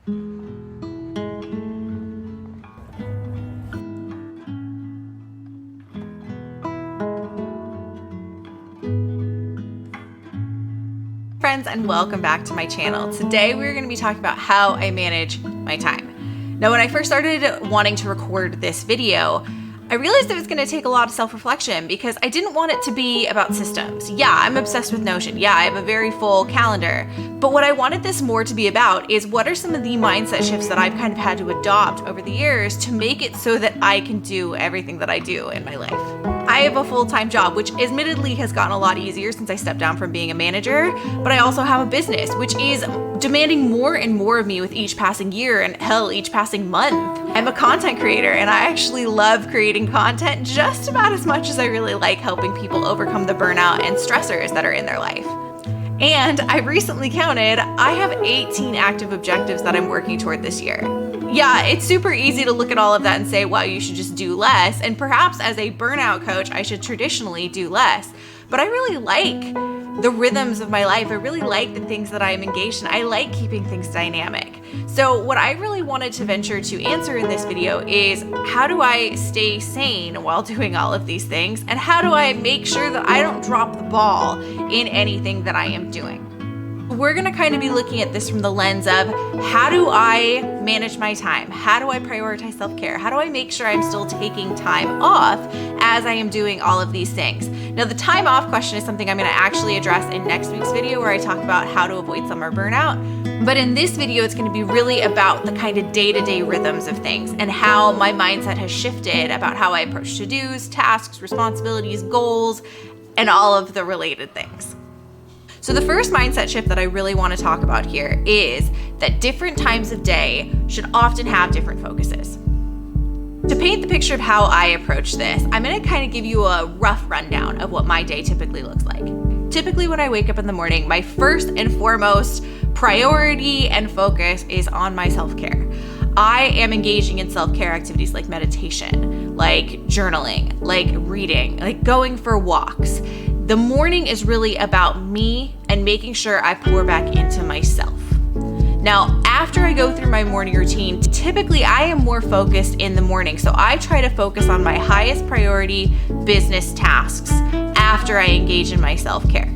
Friends, and welcome back to my channel. Today we're going to be talking about how I manage my time. Now, when I first started wanting to record this video, I realized it was going to take a lot of self-reflection because I didn't want it to be about systems. Yeah, I'm obsessed with Notion. Yeah, I have a very full calendar. But what I wanted this more to be about is what are some of the mindset shifts that I've kind of had to adopt over the years to make it so that I can do everything that I do in my life. I have a full-time job, which admittedly has gotten a lot easier since I stepped down from being a manager, but I also have a business, which is demanding more and more of me with each passing year and hell, each passing month. I'm a content creator and I actually love creating content just about as much as I really like helping people overcome the burnout and stressors that are in their life. And I recently counted, I have 18 active objectives that I'm working toward this year. Yeah, it's super easy to look at all of that and say, wow, you should just do less. And perhaps as a burnout coach, I should traditionally do less. But I really like the rhythms of my life. I really like the things that I am engaged in. I like keeping things dynamic. So what I really wanted to venture to answer in this video is, how do I stay sane while doing all of these things? And how do I make sure that I don't drop the ball in anything that I am doing? We're gonna kind of be looking at this from the lens of, how do I manage my time? How do I prioritize self-care? How do I make sure I'm still taking time off as I am doing all of these things? Now, the time off question is something I'm gonna actually address in next week's video, where I talk about how to avoid summer burnout. But in this video, it's gonna be really about the kind of day-to-day rhythms of things and how my mindset has shifted about how I approach to-dos, tasks, responsibilities, goals, and all of the related things. So the first mindset shift that I really want to talk about here is that different times of day should often have different focuses. To paint the picture of how I approach this, I'm going to kind of give you a rough rundown of what my day typically looks like. Typically, when I wake up in the morning, my first and foremost priority and focus is on my self-care. I am engaging in self-care activities like meditation, like journaling, like reading, like going for walks. The morning is really about me and making sure I pour back into myself. Now, after I go through my morning routine, typically I am more focused in the morning. So I try to focus on my highest priority business tasks after I engage in my self-care.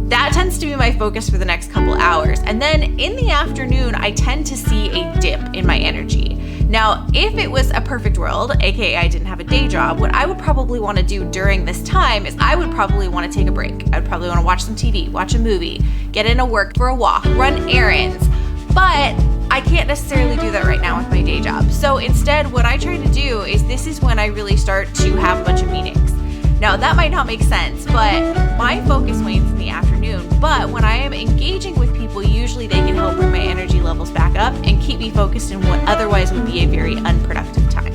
That tends to be my focus for the next couple hours. And then in the afternoon, I tend to see a dip in my energy. Now, if it was a perfect world, aka I didn't have a day job, what I would probably want to do during this time is I would probably want to take a break. I'd probably want to watch some TV, watch a movie, get into work for a walk, run errands. But I can't necessarily do that right now with my day job. So instead, what I try to do is, this is when I really start to have a bunch of meetings. Now, that might not make sense, but my focus wanes in the afternoon. But when I am engaging with people, usually they can help bring my energy levels back up and keep me focused in what otherwise would be a very unproductive time.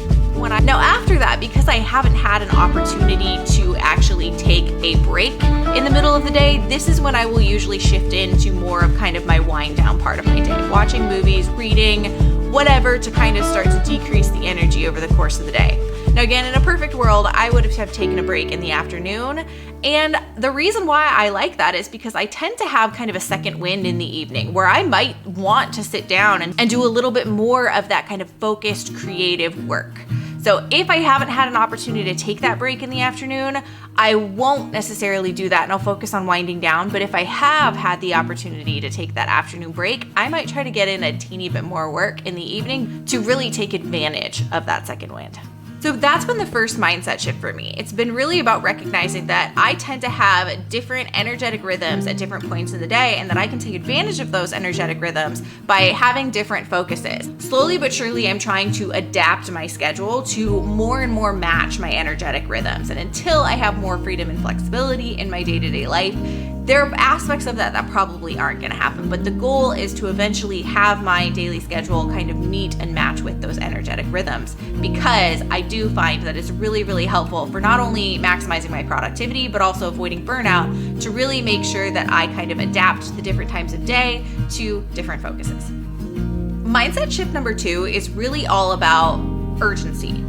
Now, after that, because I haven't had an opportunity to actually take a break in the middle of the day, this is when I will usually shift into more of kind of my wind down part of my day, watching movies, reading, whatever, to kind of start to decrease the energy over the course of the day. Now, again, in a perfect world, I would have taken a break in the afternoon. And the reason why I like that is because I tend to have kind of a second wind in the evening where I might want to sit down and do a little bit more of that kind of focused creative work. So if I haven't had an opportunity to take that break in the afternoon, I won't necessarily do that and I'll focus on winding down. But if I have had the opportunity to take that afternoon break, I might try to get in a teeny bit more work in the evening to really take advantage of that second wind. So that's been the first mindset shift for me. It's been really about recognizing that I tend to have different energetic rhythms at different points in the day, and that I can take advantage of those energetic rhythms by having different focuses. Slowly but surely, I'm trying to adapt my schedule to more and more match my energetic rhythms. And until I have more freedom and flexibility in my day-to-day life, there are aspects of that probably aren't going to happen, but the goal is to eventually have my daily schedule kind of meet and match with those energetic rhythms, because I do find that it's really, really helpful for not only maximizing my productivity, but also avoiding burnout, to really make sure that I kind of adapt the different times of day to different focuses. Mindset shift number 2 is really all about urgency.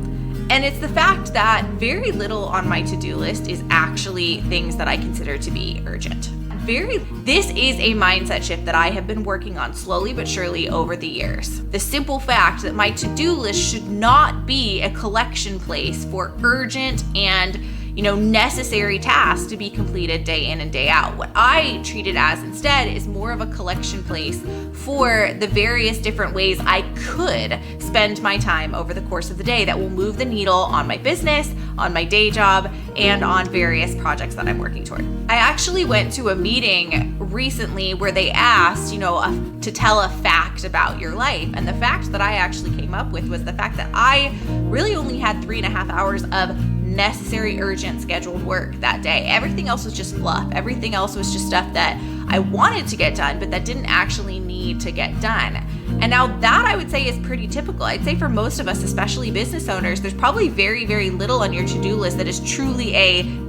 And it's the fact that very little on my to-do list is actually things that I consider to be urgent. This is a mindset shift that I have been working on slowly but surely over the years. The simple fact that my to-do list should not be a collection place for urgent and necessary tasks to be completed day in and day out. What I treat it as instead is more of a collection place for the various different ways I could spend my time over the course of the day that will move the needle on my business, on my day job, and on various projects that I'm working toward. I actually went to a meeting recently where they asked, to tell a fact about your life. And the fact that I actually came up with was the fact that I really only had 3.5 hours of necessary, urgent, scheduled work that day. Everything else was just fluff. Everything else was just stuff that I wanted to get done, but that didn't actually need to get done. And now that I would say is pretty typical. I'd say for most of us, especially business owners, there's probably very, very little on your to-do list that is truly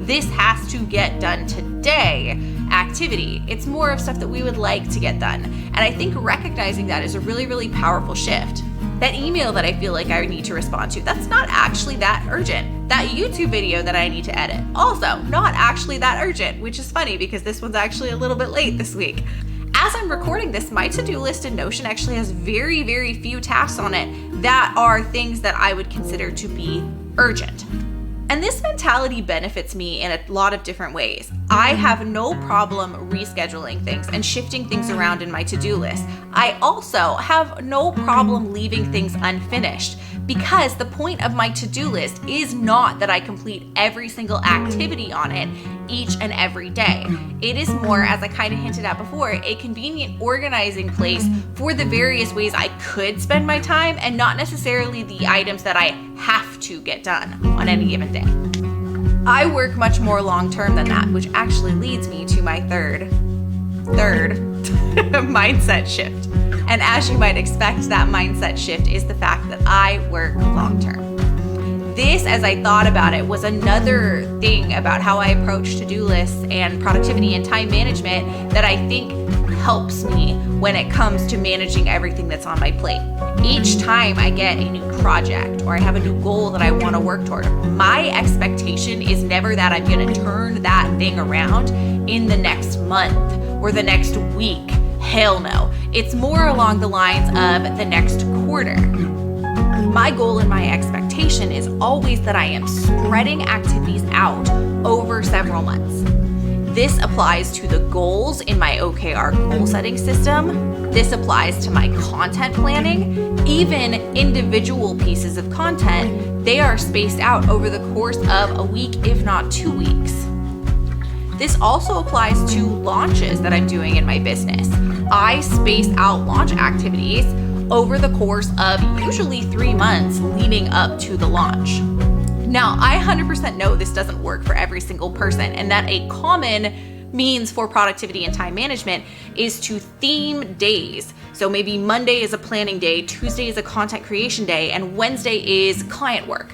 this has to get done today activity. It's more of stuff that we would like to get done. And I think recognizing that is a really, really powerful shift. That email that I feel like I need to respond to, that's not actually that urgent. That YouTube video that I need to edit, also not actually that urgent, which is funny because this one's actually a little bit late this week. As I'm recording this, my to-do list in Notion actually has very, very few tasks on it that are things that I would consider to be urgent. And this mentality benefits me in a lot of different ways. I have no problem rescheduling things and shifting things around in my to-do list. I also have no problem leaving things unfinished because the point of my to-do list is not that I complete every single activity on it each and every day. It is more, as I kind of hinted at before, a convenient organizing place for the various ways I could spend my time and not necessarily the items that I have to get done on any given day. I work much more long-term than that, which actually leads me to my third mindset shift. And as you might expect, that mindset shift is the fact that I work long-term. This, as I thought about it, was another thing about how I approach to-do lists and productivity and time management that I think helps me when it comes to managing everything that's on my plate. Each time I get a new project or I have a new goal that I want to work toward, my expectation is never that I'm going to turn that thing around in the next month or the next week. Hell no. It's more along the lines of the next quarter. My goal and my expectation is always that I am spreading activities out over several months. This applies to the goals in my OKR goal setting system. This applies to my content planning. Even individual pieces of content, they are spaced out over the course of a week, if not 2 weeks. This also applies to launches that I'm doing in my business. I space out launch activities over the course of usually 3 months leading up to the launch. Now, I 100% know this doesn't work for every single person, and that a common means for productivity and time management is to theme days. So maybe Monday is a planning day, Tuesday is a content creation day, and Wednesday is client work.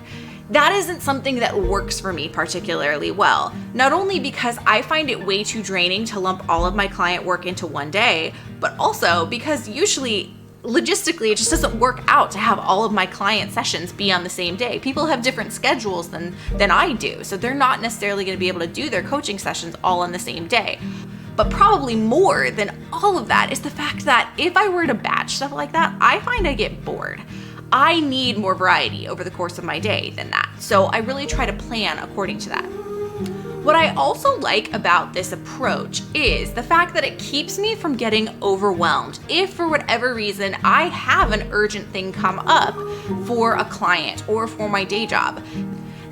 That isn't something that works for me particularly well. Not only because I find it way too draining to lump all of my client work into one day, but also because usually logistically, it just doesn't work out to have all of my client sessions be on the same day. People have different schedules than I do, so they're not necessarily going to be able to do their coaching sessions all on the same day. But probably more than all of that is the fact that if I were to batch stuff like that, I find I get bored. I need more variety over the course of my day than that, so I really try to plan according to that. What I also like about this approach is the fact that it keeps me from getting overwhelmed if for whatever reason I have an urgent thing come up for a client or for my day job.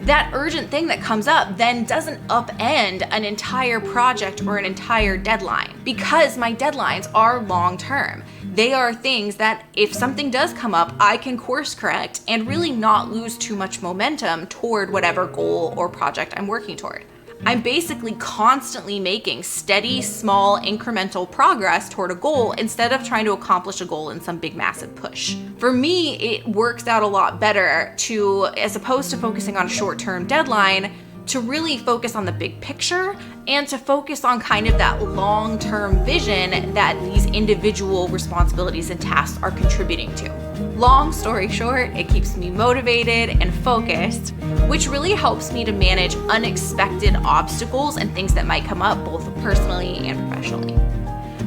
That urgent thing that comes up then doesn't upend an entire project or an entire deadline because my deadlines are long term. They are things that if something does come up, I can course correct and really not lose too much momentum toward whatever goal or project I'm working toward. I'm basically constantly making steady, small, incremental progress toward a goal instead of trying to accomplish a goal in some big, massive push. For me, it works out a lot better to, as opposed to focusing on a short-term deadline, to really focus on the big picture and to focus on kind of that long-term vision that these individual responsibilities and tasks are contributing to. Long story short, it keeps me motivated and focused, which really helps me to manage unexpected obstacles and things that might come up, both personally and professionally.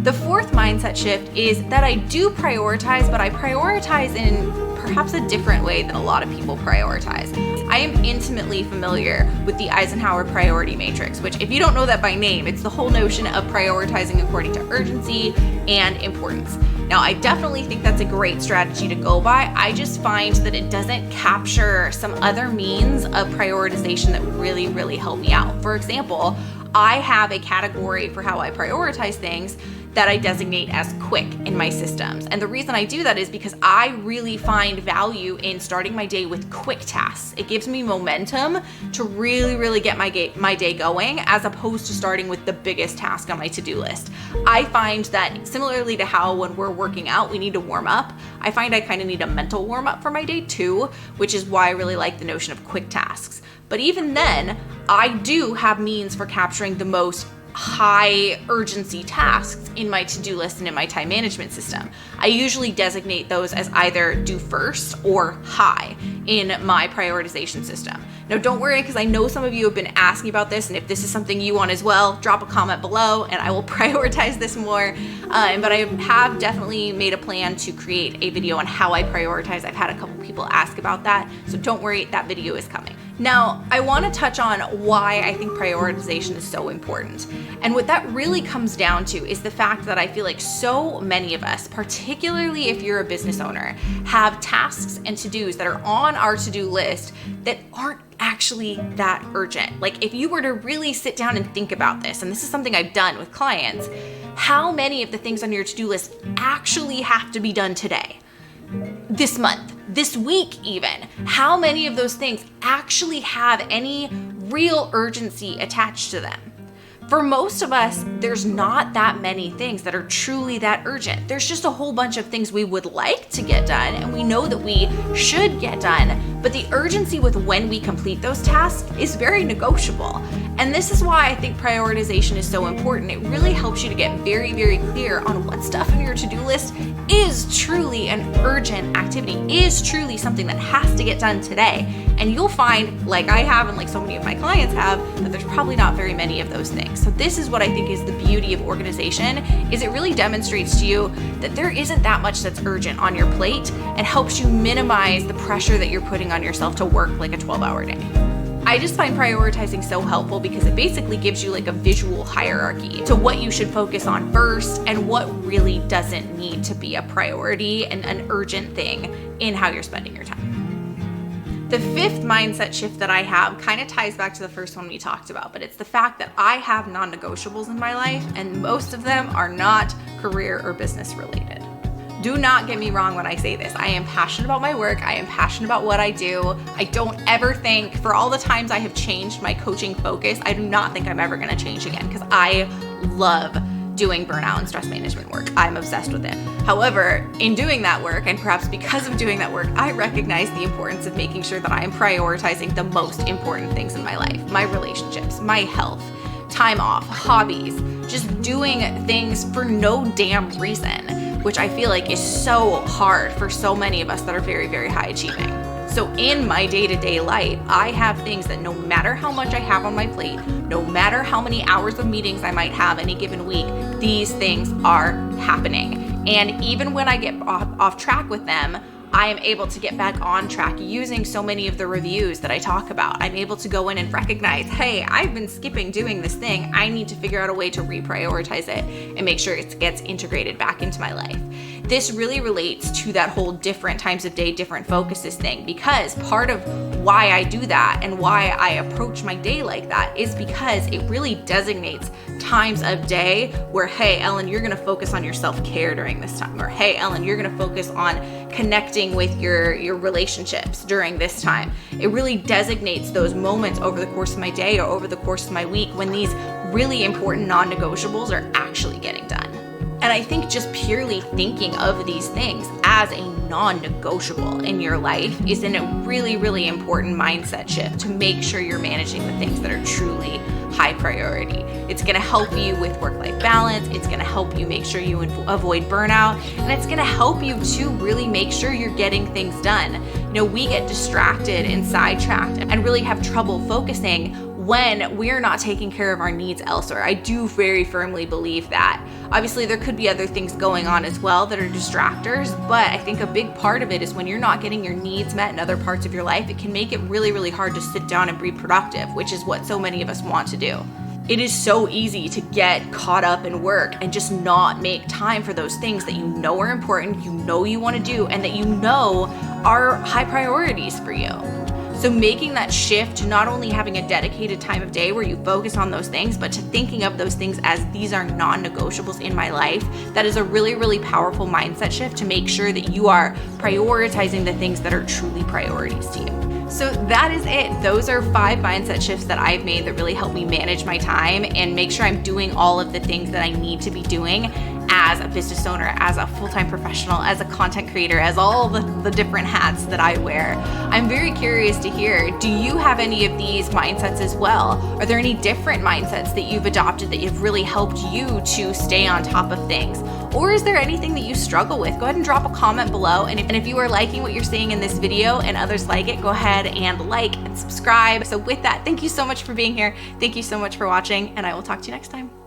The fourth mindset shift is that I do prioritize, but I prioritize in perhaps a different way than a lot of people prioritize. I am intimately familiar with the Eisenhower priority matrix, which, if you don't know that by name, it's the whole notion of prioritizing according to urgency and importance. Now, I definitely think that's a great strategy to go by. I just find that it doesn't capture some other means of prioritization that really, really help me out. For example, I have a category for how I prioritize things that I designate as quick in my systems. And the reason I do that is because I really find value in starting my day with quick tasks. It gives me momentum to really get my day going, as opposed to starting with the biggest task on my to-do list. I find that similarly to how when we're working out, we need to warm up, I find I kind of need a mental warm up for my day too, which is why I really like the notion of quick tasks. But even then, I do have means for capturing the most high urgency tasks in my to-do list and in my time management system. I usually designate those as either do first or high in my prioritization system. Now, don't worry, because I know some of you have been asking about this, and if this is something you want as well, drop a comment below and I will prioritize this more. But I have definitely made a plan to create a video on how I prioritize. I've had a couple people ask about that, so don't worry, that video is coming. Now, I want to touch on why I think prioritization is so important. And what that really comes down to is the fact that I feel like so many of us, particularly if you're a business owner, have tasks and to-dos that are on our to-do list that aren't actually that urgent. Like, if you were to really sit down and think about this, and this is something I've done with clients, how many of the things on your to-do list actually have to be done today, this month, this week even? How many of those things actually have any real urgency attached to them? For most of us, there's not that many things that are truly that urgent. There's just a whole bunch of things we would like to get done, and we know that we should get done, but the urgency with when we complete those tasks is very negotiable. And this is why I think prioritization is so important. It really helps you to get very clear on what stuff on your to-do list is truly an urgent activity, is truly something that has to get done today. And you'll find, like I have and like so many of my clients have, that there's probably not very many of those things. So this is what I think is the beauty of organization, is it really demonstrates to you that there isn't that much that's urgent on your plate, and helps you minimize the pressure that you're putting on yourself to work like a 12-hour day. I just find prioritizing so helpful because it basically gives you like a visual hierarchy to what you should focus on first and what really doesn't need to be a priority and an urgent thing in how you're spending your time. The fifth mindset shift that I have kind of ties back to the first one we talked about, but it's the fact that I have non-negotiables in my life, and most of them are not career or business related. Do not get me wrong when I say this. I am passionate about my work. I am passionate about what I do. I don't ever think, for all the times I have changed my coaching focus, I do not think I'm ever going to change again, because I love doing burnout and stress management work. I'm obsessed with it. However, in doing that work, and perhaps because of doing that work, I recognize the importance of making sure that I am prioritizing the most important things in my life: my relationships, my health, time off, hobbies, just doing things for no damn reason, which I feel like is so hard for so many of us that are very high achieving. So in my day-to-day life, I have things that no matter how much I have on my plate, no matter how many hours of meetings I might have any given week, these things are happening. And even when I get off track with them, I am able to get back on track using so many of the reviews that I talk about. I'm able to go in and recognize, hey, I've been skipping doing this thing. I need to figure out a way to reprioritize it and make sure it gets integrated back into my life. This really relates to that whole different times of day, different focuses thing, because part of why I do that and why I approach my day like that is because it really designates times of day where, hey, Ellen, you're gonna focus on your self-care during this time, or hey, Ellen, you're gonna focus on connecting with your relationships during this time. It really designates those moments over the course of my day or over the course of my week when these really important non-negotiables are actually getting done. And I think just purely thinking of these things as a non-negotiable in your life is a really important mindset shift to make sure you're managing the things that are truly high priority. It's gonna help you with work-life balance. It's gonna help you make sure you avoid burnout. And it's gonna help you to really make sure you're getting things done. You know, we get distracted and sidetracked and really have trouble focusing when we're not taking care of our needs elsewhere. I do very firmly believe that. Obviously, there could be other things going on as well that are distractors, but I think a big part of it is when you're not getting your needs met in other parts of your life, it can make it really, really hard to sit down and be productive, which is what so many of us want to do. It is so easy to get caught up in work and just not make time for those things that you know are important, you know you want to do, and that you know are high priorities for you. So making that shift to not only having a dedicated time of day where you focus on those things, but to thinking of those things as these are non-negotiables in my life, that is a really, really powerful mindset shift to make sure that you are prioritizing the things that are truly priorities to you. So that is it. Those are 5 mindset shifts that I've made that really help me manage my time and make sure I'm doing all of the things that I need to be doing as a business owner, as a full-time professional, as a content creator, as all the different hats that I wear. I'm very curious to hear, do you have any of these mindsets as well? Are there any different mindsets that you've adopted that have really helped you to stay on top of things? Or is there anything that you struggle with? Go ahead and drop a comment below. And if you are liking what you're seeing in this video and others like it, go ahead and like and subscribe. So with that, thank you so much for being here. Thank you so much for watching, and I will talk to you next time.